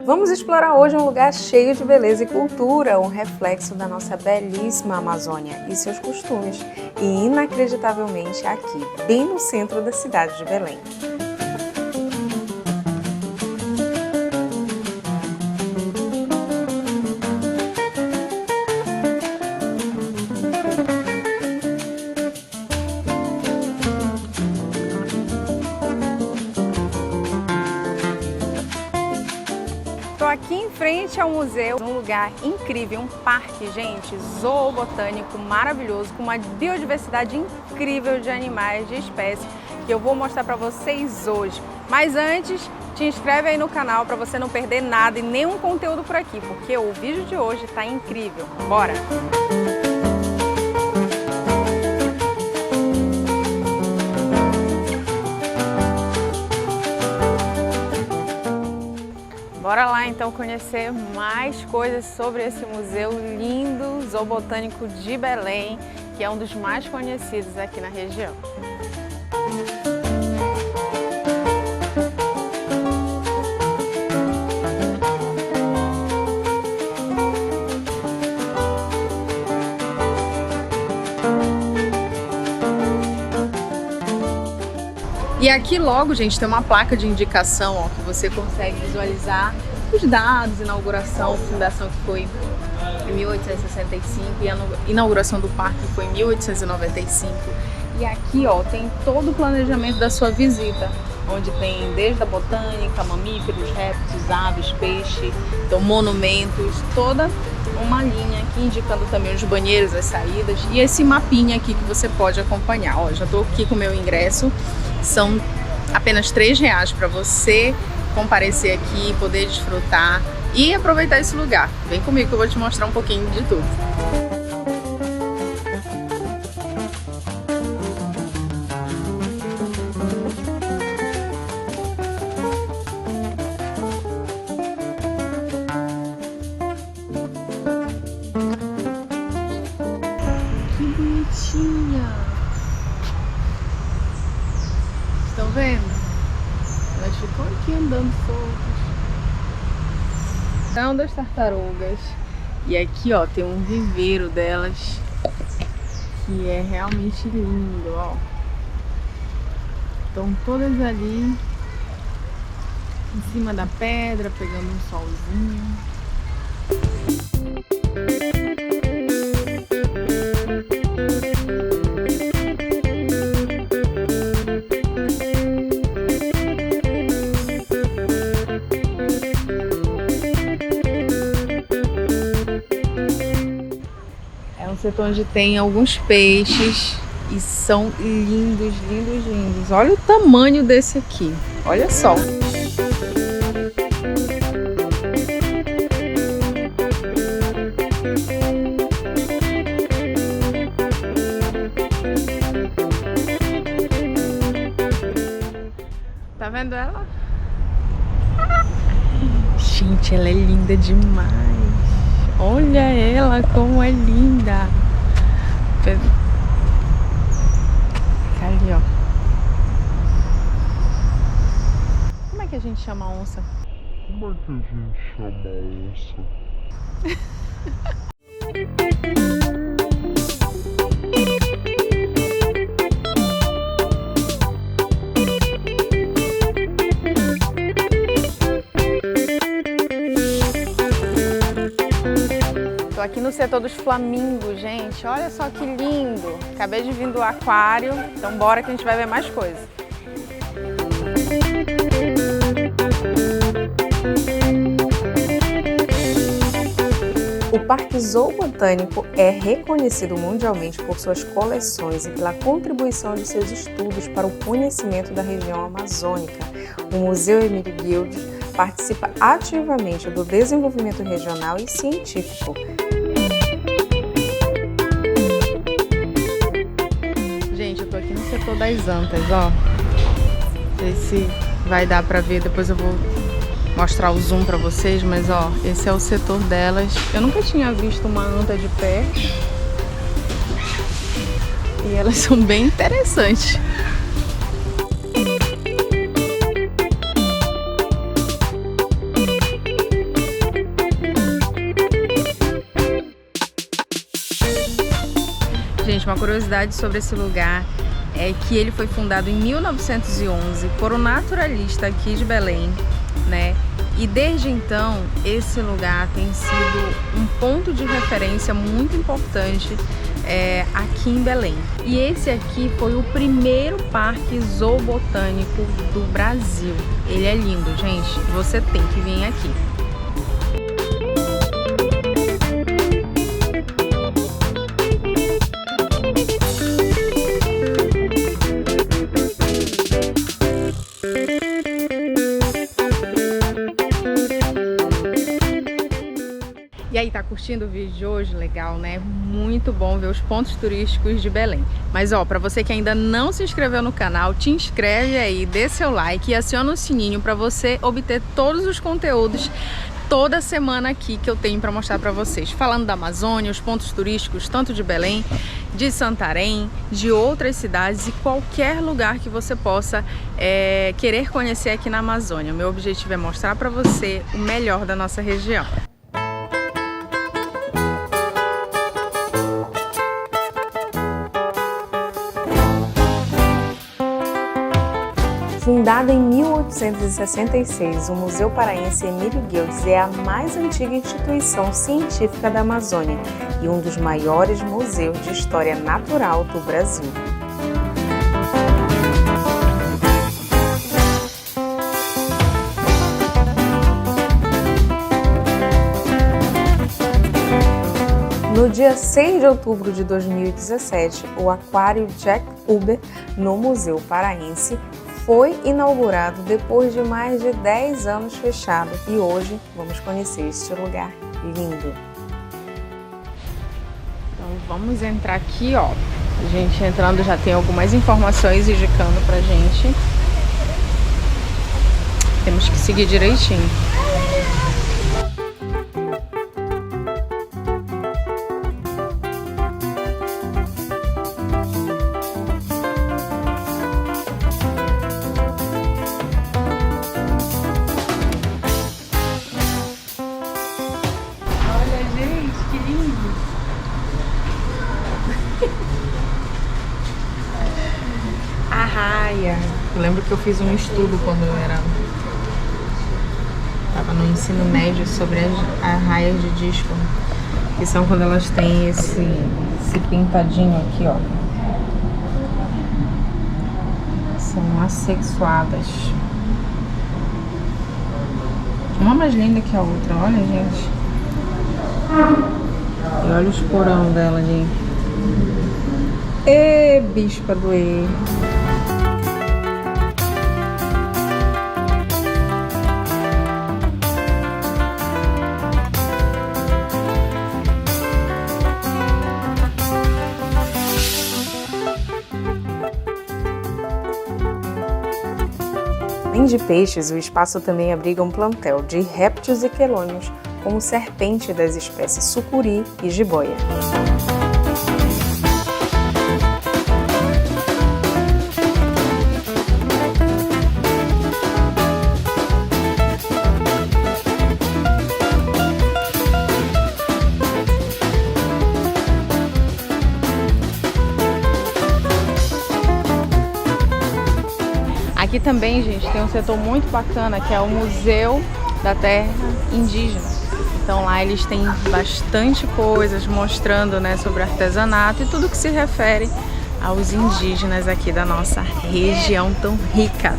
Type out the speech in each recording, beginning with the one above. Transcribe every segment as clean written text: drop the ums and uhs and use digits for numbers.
Vamos explorar hoje um lugar cheio de beleza e cultura, um reflexo da nossa belíssima Amazônia e seus costumes, e inacreditavelmente aqui, bem no centro da cidade de Belém. Estou aqui em frente ao museu, um lugar incrível, um parque, gente, zoobotânico maravilhoso, com uma biodiversidade incrível de animais, de espécies, que eu vou mostrar para vocês hoje. Mas antes, te inscreve aí no canal para você não perder nada e nenhum conteúdo por aqui, porque o vídeo de hoje está incrível. Bora! Bora lá então conhecer mais coisas sobre esse museu lindo, zoobotânico de Belém, que é um dos mais conhecidos aqui na região. E aqui logo, gente, tem uma placa de indicação, ó, que você consegue visualizar os dados, inauguração, fundação que foi em 1865 e a inauguração do parque foi em 1895. E aqui, ó, tem todo o planejamento da sua visita, onde tem desde a botânica, mamíferos, répteis, aves, peixe, então monumentos, toda uma linha aqui indicando também os banheiros, as saídas e esse mapinha aqui que você pode acompanhar. Ó, já tô aqui com o meu ingresso. São apenas R$3 para você comparecer aqui, poder desfrutar e aproveitar esse lugar. Vem comigo que eu vou te mostrar um pouquinho de tudo. Que bonitinha! Estão vendo? Elas ficam aqui andando soltas. São das tartarugas. E aqui, ó, tem um viveiro delas que é realmente lindo, ó. Estão todas ali em cima da pedra, pegando um solzinho. Setor onde tem alguns peixes e são lindos, lindos, lindos. Olha o tamanho desse aqui, olha só. Tá vendo ela? Gente, ela é linda demais. Olha ela como é linda. Ali, ó. Como é que a gente chama a onça? Como é que a gente chama a onça? Tô aqui no setor dos flamingos, gente. Olha só que lindo. Acabei de vir do aquário, então bora que a gente vai ver mais coisas. O Parque Zoobotânico é reconhecido mundialmente por suas coleções e pela contribuição de seus estudos para o conhecimento da região amazônica. O Museu Emílio Guildes participa ativamente do desenvolvimento regional e científico. Gente, eu tô aqui no setor das antas, ó. Não sei se vai dar pra ver, depois eu vou mostrar o zoom pra vocês, mas ó, esse é o setor delas. Eu nunca tinha visto uma anta de pé. E elas são bem interessantes. Gente, uma curiosidade sobre esse lugar é que ele foi fundado em 1911 por um naturalista aqui de Belém, né? E desde então, esse lugar tem sido um ponto de referência muito importante aqui em Belém. E esse aqui foi o primeiro parque zoobotânico do Brasil. Ele é lindo, gente. Você tem que vir aqui. E aí, tá curtindo o vídeo de hoje? Legal, né? Muito bom ver os pontos turísticos de Belém. Mas ó, pra você que ainda não se inscreveu no canal, te inscreve aí, dê seu like e aciona o sininho pra você obter todos os conteúdos toda semana aqui que eu tenho pra mostrar pra vocês. Falando da Amazônia, os pontos turísticos, tanto de Belém, de Santarém, de outras cidades e qualquer lugar que você possa querer conhecer aqui na Amazônia. O meu objetivo é mostrar pra você o melhor da nossa região. Fundado em 1866, o Museu Paraense Emílio Gueldes é a mais antiga instituição científica da Amazônia e um dos maiores museus de história natural do Brasil. No dia 6 de outubro de 2017, o Aquário Jack Huber, no Museu Paraense, foi inaugurado depois de mais de 10 anos fechado e hoje vamos conhecer este lugar lindo. Então vamos entrar aqui, ó. A gente entrando já tem algumas informações indicando pra gente. Temos que seguir direitinho. Arraia. Eu lembro que eu fiz um estudo quando eu estava no ensino médio sobre as arraias de disco, que são quando elas têm esse pintadinho aqui, ó. São assexuadas. Uma mais linda que a outra, olha, gente. E olha os porão dela ali. Ê, bicho pra doer. Além de peixes, o espaço também abriga um plantel de répteis e quelônios, como serpente das espécies sucuri e jiboia. Aqui também, gente, tem um setor muito bacana que é o Museu da Terra Indígena. Então lá eles têm bastante coisas mostrando, né, sobre artesanato e tudo que se refere aos indígenas aqui da nossa região tão rica.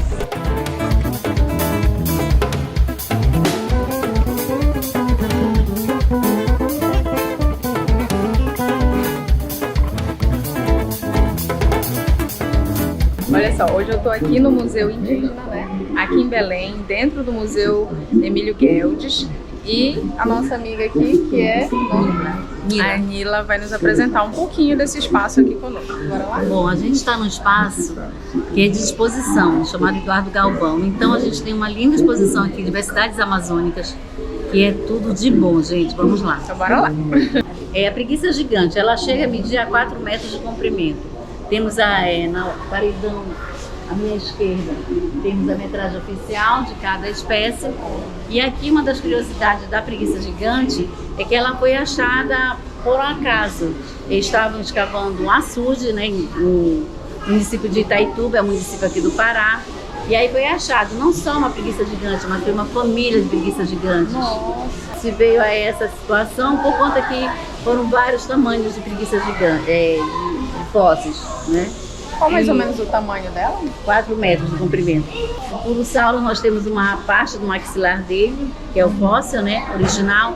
Olha só, hoje eu tô aqui no Museu Indígena, né? Aqui em Belém, dentro do Museu Emílio Gueldes. E a nossa amiga aqui, que é a Nila, vai nos apresentar um pouquinho desse espaço aqui conosco. Bora lá? Bom, a gente está num espaço que é de exposição, chamado Eduardo Galvão. Então a gente tem uma linda exposição aqui, diversidades amazônicas, que é tudo de bom, gente. Vamos lá. Então bora lá. É a preguiça gigante, ela chega a medir a 4 metros de comprimento. Temos na paredão, à minha esquerda, temos a metragem oficial de cada espécie. E aqui uma das curiosidades da preguiça gigante é que ela foi achada por um acaso. Eles estavam escavando um açude, né, no município de Itaituba, é um município aqui do Pará. E aí foi achado não só uma preguiça gigante, mas foi uma família de preguiças gigantes. Nossa. Se veio a essa situação por conta que foram vários tamanhos de preguiças gigantes, de fósseis, né? Qual mais ou menos o tamanho dela? 4 metros de comprimento. O Purussauro, nós temos uma parte do maxilar dele, que é o fóssil, né, original,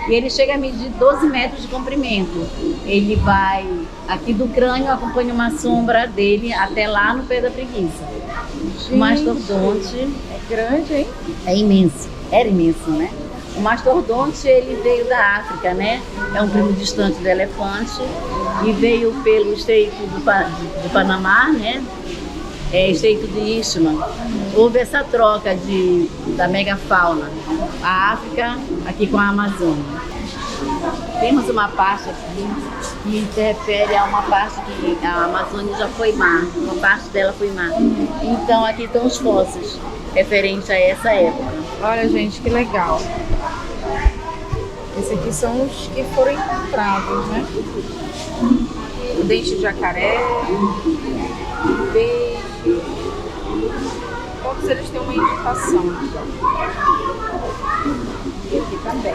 e ele chega a medir 12 metros de comprimento. Ele vai aqui do crânio, acompanha uma sombra dele até lá no pé da preguiça. Gente, O mastodonte é grande, hein? é imenso, era imenso, né? O mastodonte, ele veio da África, né? É um primo distante do elefante e veio pelo estreito do Panamá, né? Estreito de Eastman. Houve essa troca da megafauna, a África aqui com a Amazônia. Temos uma parte aqui que se refere a uma parte que a Amazônia já foi mar, uma parte dela foi mar. Então aqui estão os fósseis referentes a essa época. Olha, gente, que legal. Esses aqui são os que foram encontrados, né? O dente de jacaré, peixe. Todos eles têm uma indicação. E aqui também.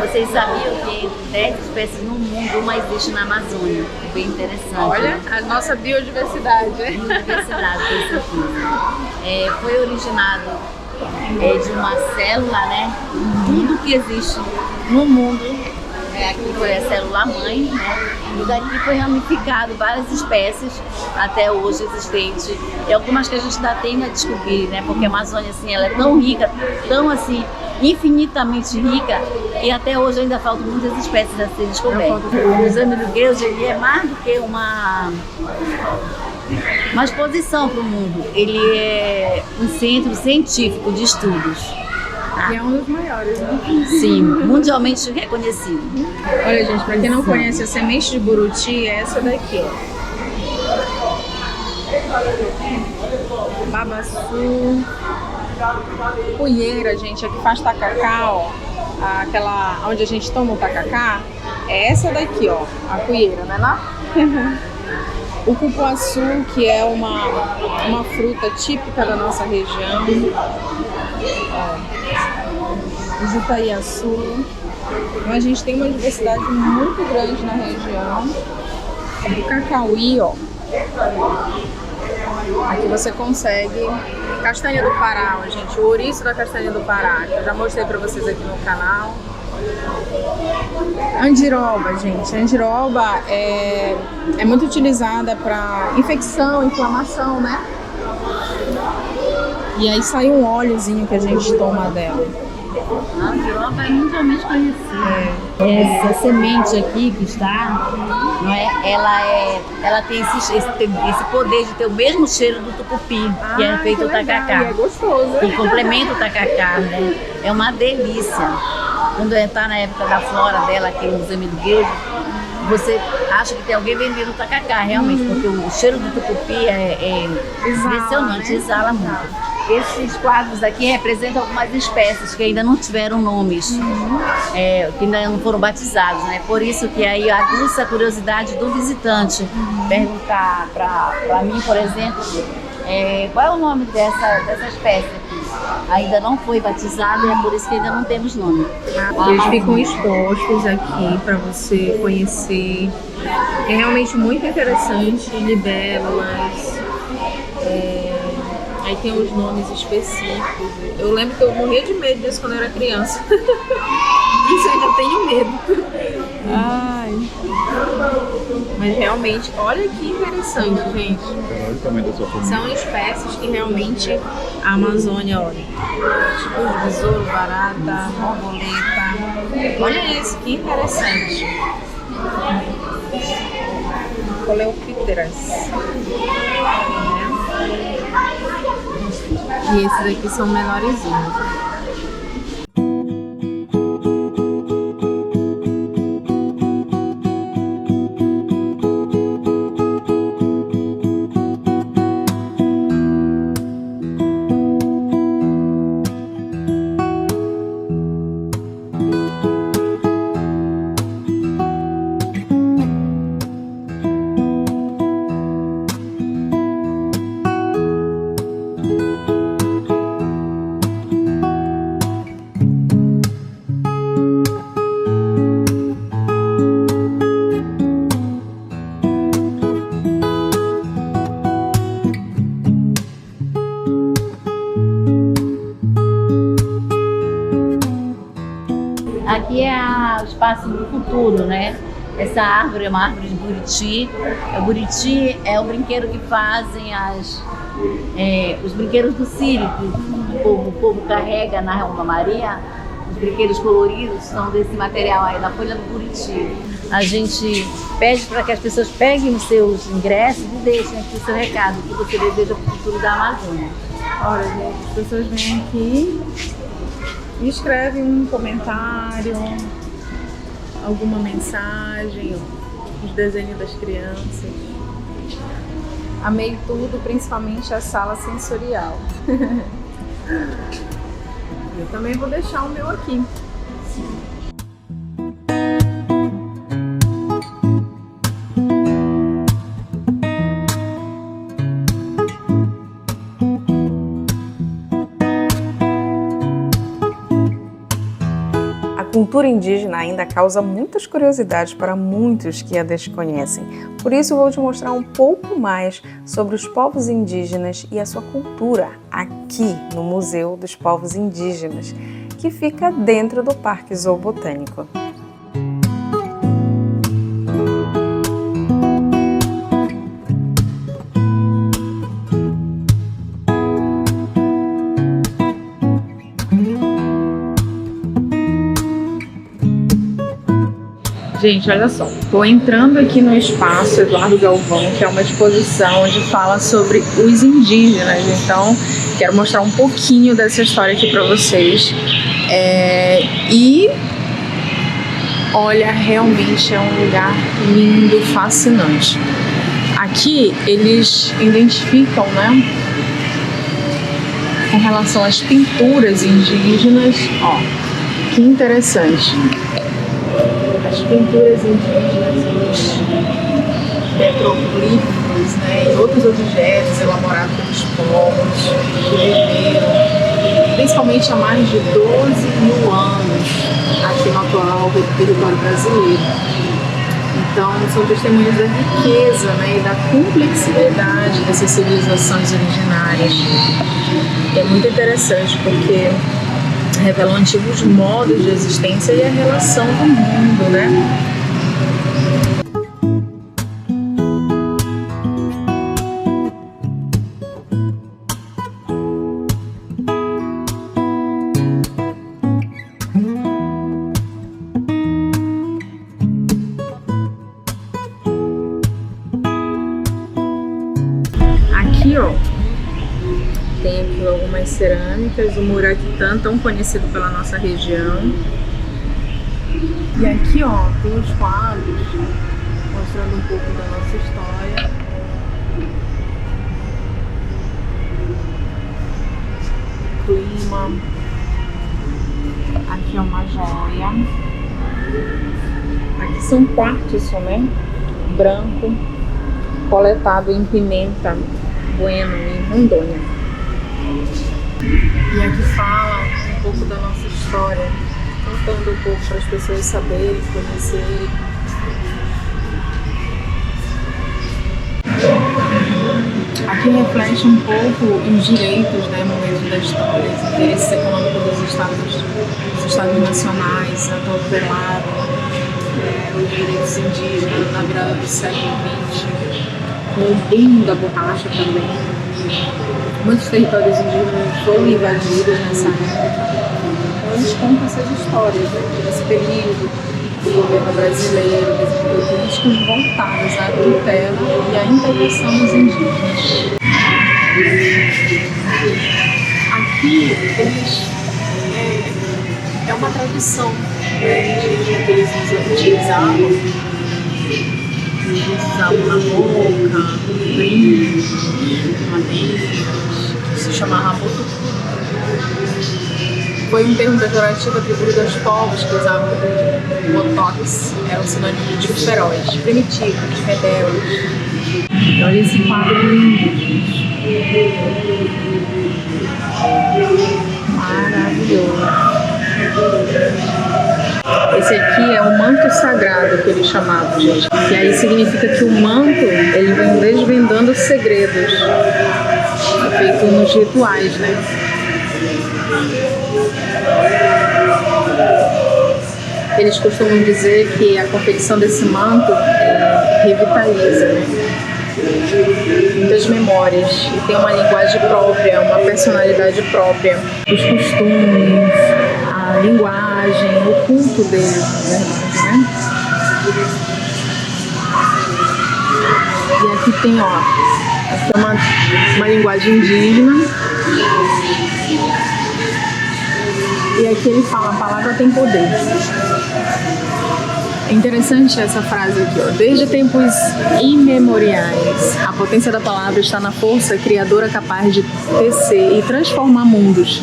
Vocês sabiam que entre 10 espécies no mundo, uma existe na Amazônia? Bem interessante. Olha, né? a nossa biodiversidade. Biodiversidade, com certeza. Foi originado de uma célula, né? Tudo que existe no mundo, aqui foi a célula-mãe, né? E daqui foi ramificado várias espécies até hoje existentes. E algumas que a gente ainda tem a descobrir, né? Porque a Amazônia, assim, ela é tão rica, tão assim, infinitamente rica, e até hoje ainda faltam muitas espécies a serem descobertas. O Exame do Geuze, ele é mais do que uma exposição para o mundo. Ele é um centro científico de estudos. E é um dos maiores, né? Sim, mundialmente reconhecido. Olha, gente, para quem não conhece a semente de Buriti, é essa daqui, ó. Babaçu. Cuieira, gente, aqui faz tacacá, ó. Aquela onde a gente toma o tacacá, é essa daqui, ó. A cuieira, né? Não? O cupuaçu, que é uma fruta típica da nossa região. Ó. O jutaiaçu. Então a gente tem uma diversidade muito grande na região. O cacauí, ó. Aqui você consegue castanha do Pará, ó, gente, o ouriço da castanha do Pará, que eu já mostrei pra vocês aqui no canal. Andiroba, gente, andiroba é muito utilizada para infecção, inflamação, né? E aí sai um óleozinho que a gente toma dela. A andiroba é mundialmente conhecida. Essa semente aqui que está, não é? Ela tem esse poder de ter o mesmo cheiro do tucupi, que é feito o tacacá. É gostoso. Que complementa o tacacá, né? É uma delícia. Quando está na época da flora dela, aqui no Exame do Geuze, você acha que tem alguém vendendo tacacá, realmente, porque o cheiro do tucupi é impressionante, né? Exala muito. Esses quadros aqui representam algumas espécies que ainda não tiveram nomes, que ainda não foram batizados, né? Por isso que aí aguça a curiosidade do visitante, perguntar para mim, por exemplo, qual é o nome dessa espécie aqui? Ainda não foi batizado e é por isso que ainda não temos nome. Eles ficam expostos aqui para você conhecer. É realmente muito interessante, libélulas. Aí tem os nomes específicos. Eu lembro que eu morria de medo disso quando eu era criança. Isso eu ainda tenho medo. Ai. Mas realmente, olha que interessante, gente. Olha o tamanho da sua família. São espécies que realmente a Amazônia, olha. Tipo de besouro, barata, borboleta. Olha isso, que interessante. Coleopteras. E esses aqui são menorzinhos. aqui é o espaço do futuro, né? Essa árvore é uma árvore de buriti. O buriti é o brinquedo que fazem os brinquedos do Sírio, que o povo carrega na Roma Maria. Os brinquedos coloridos são desse material aí, da folha do buriti. A gente pede para que as pessoas peguem os seus ingressos e deixem aqui o seu recado, o que você deseja para o futuro da Amazônia. Olha, gente, as pessoas vêm aqui e escrevem um comentário, alguma mensagem, os desenhos das crianças. Amei tudo, principalmente a sala sensorial. Eu também vou deixar o meu aqui. A cultura indígena ainda causa muitas curiosidades para muitos que a desconhecem. Por isso, vou te mostrar um pouco mais sobre os povos indígenas e a sua cultura aqui no Museu dos Povos Indígenas, que fica dentro do Parque Zoobotânico. Gente, olha só, estou entrando aqui no espaço Eduardo Galvão, que é uma exposição onde fala sobre os indígenas. Então, quero mostrar um pouquinho dessa história aqui para vocês. E olha, realmente é um lugar lindo, fascinante. Aqui eles identificam, né, com relação às pinturas indígenas. Ó, que interessante. As pinturas indígenas, os petroglifos, né, e outros objetos elaborados pelos povos que viveram, principalmente há mais de 12 mil anos aqui no atual território brasileiro. Então, são testemunhos da riqueza, né, e da complexidade dessas civilizações originárias. E é muito interessante porque revelam antigos modos de existência e a relação do mundo, né? Aqui, ó, tem aqui algumas cerâmicas, o Muraquitã, tão conhecido pela nossa região. E aqui, ó, tem os quadros mostrando um pouco da nossa história. Clima. Aqui é uma joia. Aqui são quartzo, né? Branco, coletado em Pimenta Bueno, em Rondônia. E aqui fala um pouco da nossa história, contando um pouco para as pessoas saberem, conhecerem. Aqui reflete um pouco os direitos, né, no meio da história, os interesses econômicos dos estados nacionais, atropelaram os direitos indígenas na virada do século XX, com o boom da borracha também. Muitos territórios indígenas foram invadidos nessa época. Então eles contam essas histórias, né, desse período do governo brasileiro, das políticas voltadas à tutela e à integração dos indígenas. Aqui eles é uma tradição, né, indígena que eles utilizavam. Eles usavam na boca, brincos, madeiras, que se chamava botucatu. Foi um termo pejorativo atribuído aos povos que usavam botox, era um sinônimo de feroz, primitivos, rebeldes. Olha esse quadro lindo, maravilhoso. Esse aqui é o manto sagrado que eles chamavam, gente. E aí significa que o manto, ele vem desvendando segredos. É feito nos rituais, né? Eles costumam dizer que a confecção desse manto revitaliza, né? Muitas memórias, e tem uma linguagem própria, uma personalidade própria, os costumes, a linguagem, o culto deles, na verdade, né? E aqui tem, ó, essa é uma linguagem indígena. E aqui ele fala, a palavra tem poder. É interessante essa frase aqui, ó. Desde tempos imemoriais, a potência da palavra está na força criadora capaz de tecer e transformar mundos.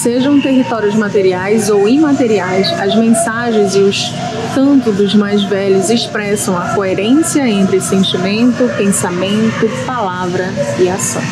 Sejam territórios materiais ou imateriais, as mensagens e os cantos dos mais velhos expressam a coerência entre sentimento, pensamento, palavra e ação.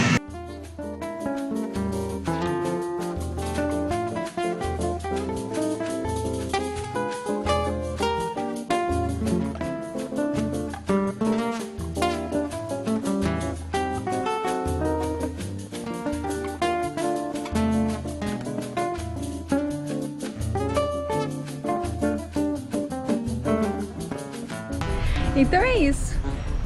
Então é isso.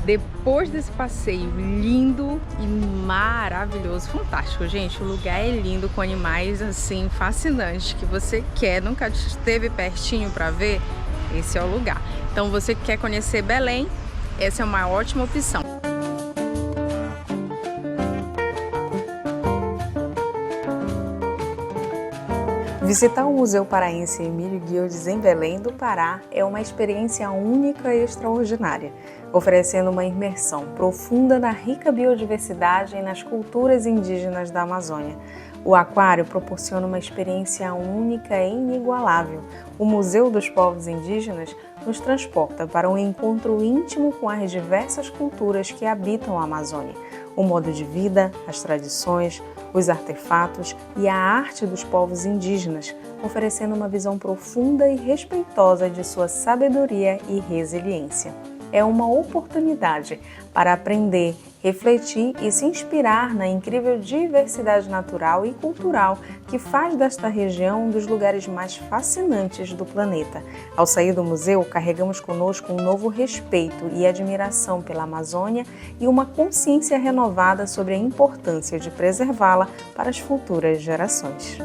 Depois desse passeio lindo e maravilhoso, fantástico, gente, o lugar é lindo, com animais assim fascinantes que você quer, nunca esteve pertinho para ver, esse é o lugar. Então você que quer conhecer Belém, essa é uma ótima opção. Visitar o Museu Paraense Emílio Guildes em Belém do Pará é uma experiência única e extraordinária, oferecendo uma imersão profunda na rica biodiversidade e nas culturas indígenas da Amazônia. O aquário proporciona uma experiência única e inigualável. O Museu dos Povos Indígenas nos transporta para um encontro íntimo com as diversas culturas que habitam a Amazônia. O modo de vida, as tradições, os artefatos e a arte dos povos indígenas, oferecendo uma visão profunda e respeitosa de sua sabedoria e resiliência. É uma oportunidade para aprender, refletir e se inspirar na incrível diversidade natural e cultural que faz desta região um dos lugares mais fascinantes do planeta. Ao sair do museu, carregamos conosco um novo respeito e admiração pela Amazônia e uma consciência renovada sobre a importância de preservá-la para as futuras gerações.